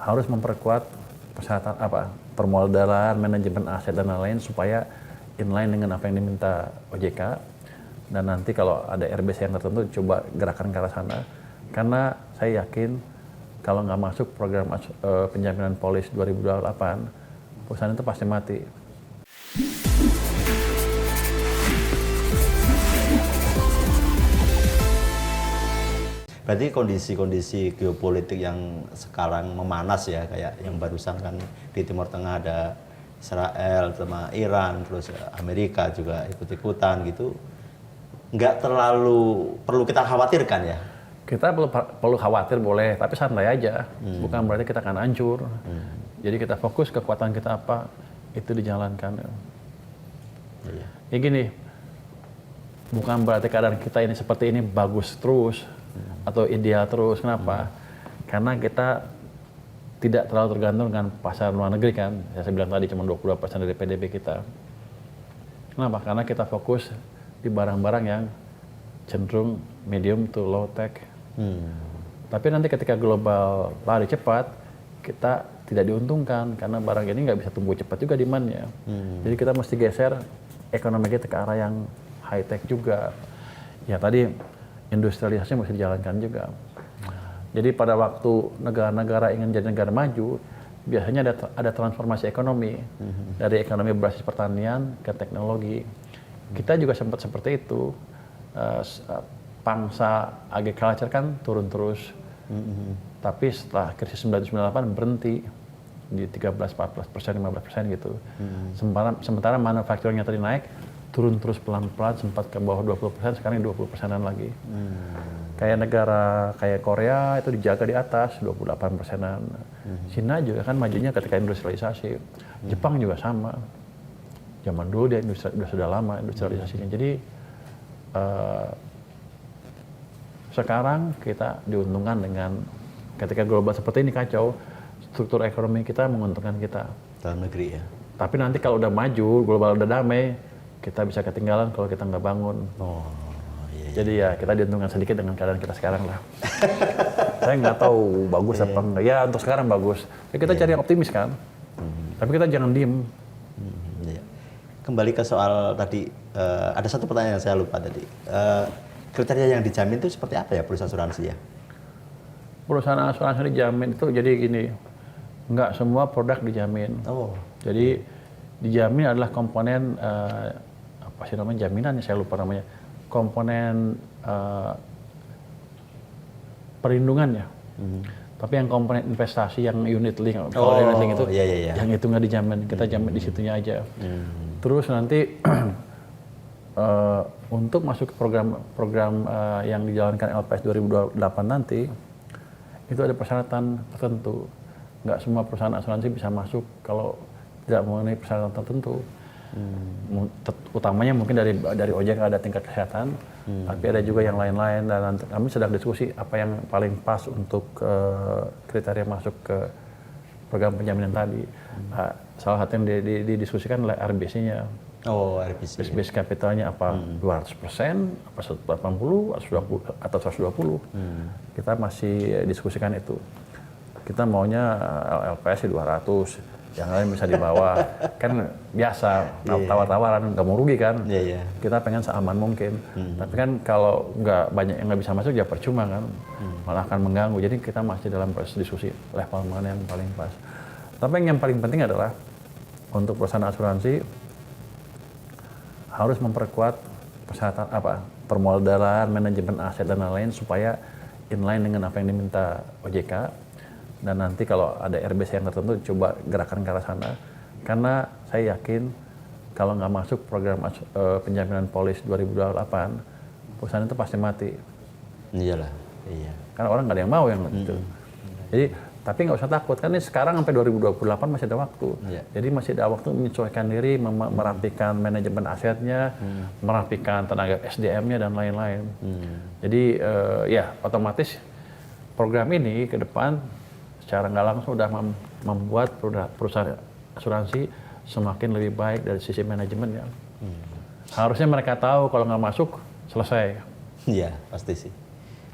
harus memperkuat persyaratan permodalan, manajemen aset dan lain-lain supaya inline dengan apa yang diminta OJK. Dan nanti kalau ada RBC yang tertentu coba gerakan ke arah sana. Karena saya yakin kalau nggak masuk program penjaminan polis 2028, perusahaan itu pasti mati. Berarti kondisi-kondisi geopolitik yang sekarang memanas ya, kayak yang barusan kan di Timur Tengah ada Israel sama Iran, terus Amerika juga ikut-ikutan gitu, nggak terlalu perlu kita khawatirkan ya? Kita perlu khawatir boleh, tapi santai aja. Bukan berarti kita akan hancur. Jadi kita fokus kekuatan kita apa, itu dijalankan. Iya. Ya gini, bukan berarti keadaan kita ini seperti ini bagus terus atau ideal terus. Kenapa? Karena kita tidak terlalu tergantung dengan pasar luar negeri kan. Saya bilang tadi cuma 22% dari PDB kita. Kenapa? Karena kita fokus di barang-barang yang cenderung medium to low tech. Tapi nanti ketika global lari cepat, kita tidak diuntungkan karena barang ini nggak bisa tumbuh cepat juga demand-nya. Jadi kita mesti geser ekonomi kita ke arah yang high tech juga. Ya tadi industrialisasi mesti dijalankan juga. Jadi pada waktu negara-negara ingin jadi negara maju, biasanya ada transformasi ekonomi dari ekonomi berbasis pertanian ke teknologi. Kita juga sempat seperti itu. Pangsa agriculture kan turun terus. Tapi setelah krisis 1998 berhenti di 13-14%, 15% gitu. Sementara manufacturing-nya tadi naik, turun terus pelan-pelan, sempat ke bawah 20%, sekarang 20%-an lagi. Kayak negara kayak Korea itu dijaga di atas 28%-an. Cina juga kan majunya ketika industrialisasi. Jepang juga sama. Zaman dulu dia sudah lama industrialisasinya. Jadi sekarang kita diuntungkan dengan ketika global seperti ini kacau, struktur ekonomi kita menguntungkan kita. Dalam negeri ya. Tapi nanti kalau udah maju, global udah damai, kita bisa ketinggalan kalau kita nggak bangun. Iya. Jadi ya kita diuntungkan sedikit dengan keadaan kita sekarang lah. Saya nggak tahu bagus apa enggak. Ya untuk sekarang bagus. Ya, kita cari yang optimis kan. Tapi kita jangan diem. Iya. Kembali ke soal tadi, ada satu pertanyaan yang saya lupa tadi. Kriteria yang dijamin itu seperti apa ya perusahaan asuransi ya? Perusahaan asuransi dijamin itu jadi gini, nggak semua produk dijamin. Jadi dijamin adalah komponen apa sih namanya jaminan, saya lupa namanya, komponen perlindungannya. Tapi yang komponen investasi yang unit link, kalau unit link itu, yang itu nggak dijamin, kita jamin di situnya aja. Terus nanti untuk masuk ke program yang dijalankan LPS 2028 nanti, itu ada persyaratan tertentu. Nggak semua perusahaan asuransi bisa masuk kalau tidak memenuhi persyaratan tertentu. Utamanya mungkin dari OJK ada tingkat kesehatan, tapi ada juga yang lain-lain. Dan kami sedang diskusi apa yang paling pas untuk kriteria masuk ke program penjaminan tadi. Salah satu yang didiskusikan adalah RBC-nya. RBC. Base capitalnya apa 200%, apa 180, atau 120. Kita masih diskusikan itu. Kita maunya LPS 200, yang lain bisa di bawah. Kan biasa, tawar-tawaran, nggak mau rugi kan. Kita pengen seaman mungkin. Tapi kan kalau nggak banyak yang nggak bisa masuk, ya percuma kan. Malah akan mengganggu. Jadi kita masih dalam proses diskusi level mana yang paling pas. Tapi yang paling penting adalah untuk perusahaan asuransi harus memperkuat persyaratan permodalan, manajemen aset dan lain-lain supaya inline dengan apa yang diminta OJK. Dan nanti kalau ada RBC yang tertentu coba gerakan ke arah sana. Karena saya yakin kalau nggak masuk program penjaminan polis 2028, perusahaan itu pasti mati. Iyalah. Iya. Karena orang nggak ada yang mau yang gitu. Jadi tapi nggak usah takut, kan ini sekarang sampai 2028 masih ada waktu. Jadi masih ada waktu menyesuaikan diri, merapikan manajemen asetnya, merapikan tenaga SDM-nya dan lain-lain. Jadi ya otomatis program ini ke depan secara nggak langsung sudah membuat perusahaan asuransi semakin lebih baik dari sisi manajemennya. Harusnya mereka tahu kalau nggak masuk selesai. Iya pasti sih.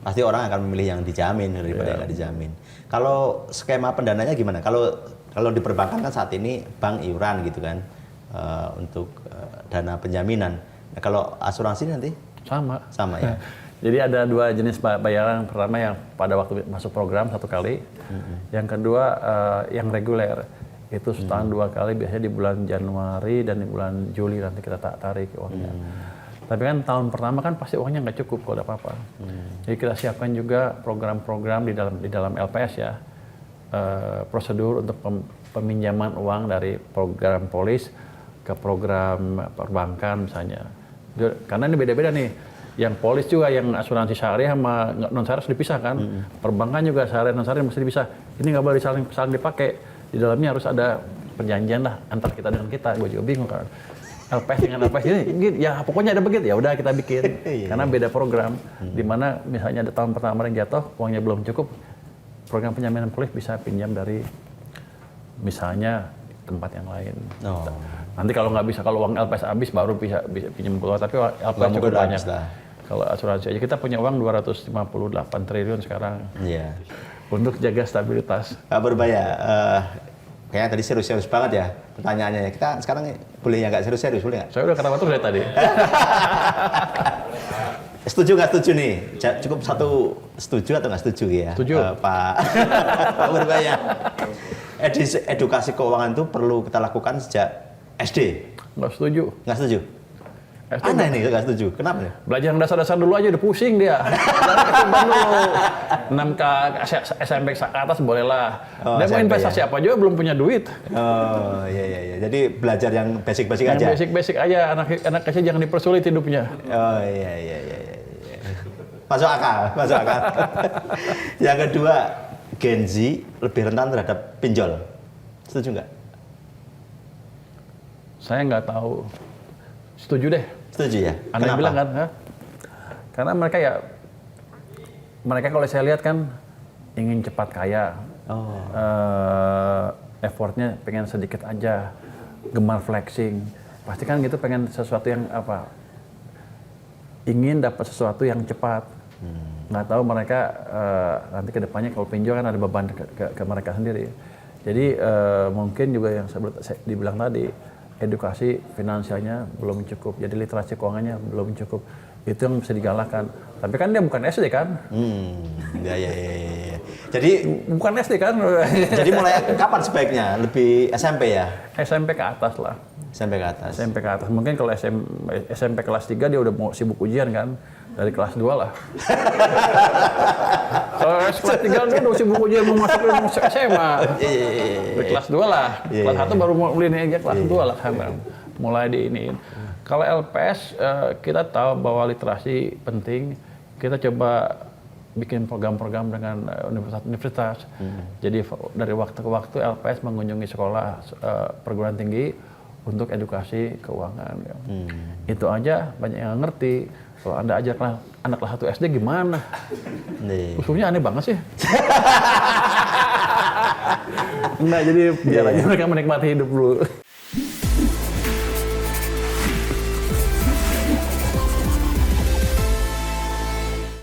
pasti orang akan memilih yang dijamin daripada yang nggak dijamin. Kalau skema pendananya gimana? Kalau di perbankan kan saat ini bank iuran gitu kan untuk dana penjaminan. Nah, kalau asuransi nanti sama ya. Jadi ada 2 jenis bayaran. Pertama yang pada waktu masuk program 1 kali, yang kedua yang reguler. Itu setahun 2 kali, biasanya di bulan Januari dan di bulan Juli nanti kita tarik uangnya. Tapi kan tahun pertama kan pasti uangnya nggak cukup kalau ada apa-apa. Jadi kita siapkan juga program-program di dalam LPS ya, prosedur untuk peminjaman uang dari program polis ke program perbankan misalnya. Karena ini beda-beda nih. Yang polis juga, yang asuransi syariah sama non syariah harus dipisahkan. Perbankan juga syariah non syariah mesti dipisah. Ini nggak boleh saling dipakai. Di dalamnya harus ada perjanjian lah antara kita dengan kita. Gue juga bingung kan. LPS dengan LPS ini, ya pokoknya ada begitu. Ya udah kita bikin. Karena beda program. Di mana misalnya ada tahun pertama yang jatuh, uangnya belum cukup, program penjaminan polis bisa pinjam dari misalnya tempat yang lain. Nanti kalau nggak bisa, kalau uang LPS habis baru bisa pinjam keluar. Tapi LPS cukup banyak. Kalau asuransi aja kita punya uang 258 triliun sekarang. Iya. Untuk jaga stabilitas. Pak Purbaya, kayaknya tadi serius-serius banget ya pertanyaannya. Kita sekarang boleh ya nggak serius-serius, boleh nggak? Saya udah ketawa terus dari tadi. Setuju nggak setuju nih? Cukup 1 setuju atau nggak setuju ya? Setuju. Pak Purbaya. Edukasi keuangan itu perlu kita lakukan sejak SD. Nggak setuju. Nggak setuju? SD Aneh nih nggak setuju. Kenapa nih? belajar yang dasar-dasar dulu aja udah pusing dia. Dari SMP dulu. 6 ke SMP ke atas bolehlah. Dia mau investasi apa juga belum punya duit. Oh iya. Jadi belajar yang basic-basic Yang aja. basic-basic aja. Anak kecil jangan dipersulit hidupnya. Oh iya. Masuk akal. Yang kedua, Gen Z lebih rentan terhadap pinjol. Setuju nggak? Saya nggak tahu. Setuju deh. Setuju ya? Anda bilang kan? Karena mereka kalau saya lihat kan ingin cepat kaya. Effortnya pengen sedikit aja. Gemar flexing. Pasti kan gitu pengen sesuatu yang apa? Ingin dapat sesuatu yang cepat. Nggak tahu mereka nanti ke depannya kalau pinjol kan ada beban ke mereka sendiri. Jadi mungkin juga yang saya dibilang tadi, edukasi finansialnya belum cukup, jadi literasi keuangannya belum cukup. Itu yang bisa digalakkan. Tapi kan dia bukan SD kan? Ya. Jadi bukan SD kan? Jadi mulai kapan sebaiknya? Lebih SMP ya? SMP ke atas lah. SMP ke atas. SMP ke atas. Mungkin kalau SMP kelas 3 dia udah mau sibuk ujian kan? Dari kelas 2 lah. Kalau kelas 3 dia udah sibuk ujian mau masuk SMA. Dari kelas 2 lah. Kelas 1 baru mulai aja kelas 2 lah. Mulai diiniin. Kalau LPS kita tahu bahwa literasi penting. Kita coba bikin program-program dengan universitas. Jadi dari waktu ke waktu LPS mengunjungi sekolah perguruan tinggi untuk edukasi keuangan. Itu aja banyak yang ngerti. Kalau Anda ajak anak kelas 1 SD gimana? Usulnya aneh banget sih. Enggak, jadi biar aja mereka menikmati hidup dulu.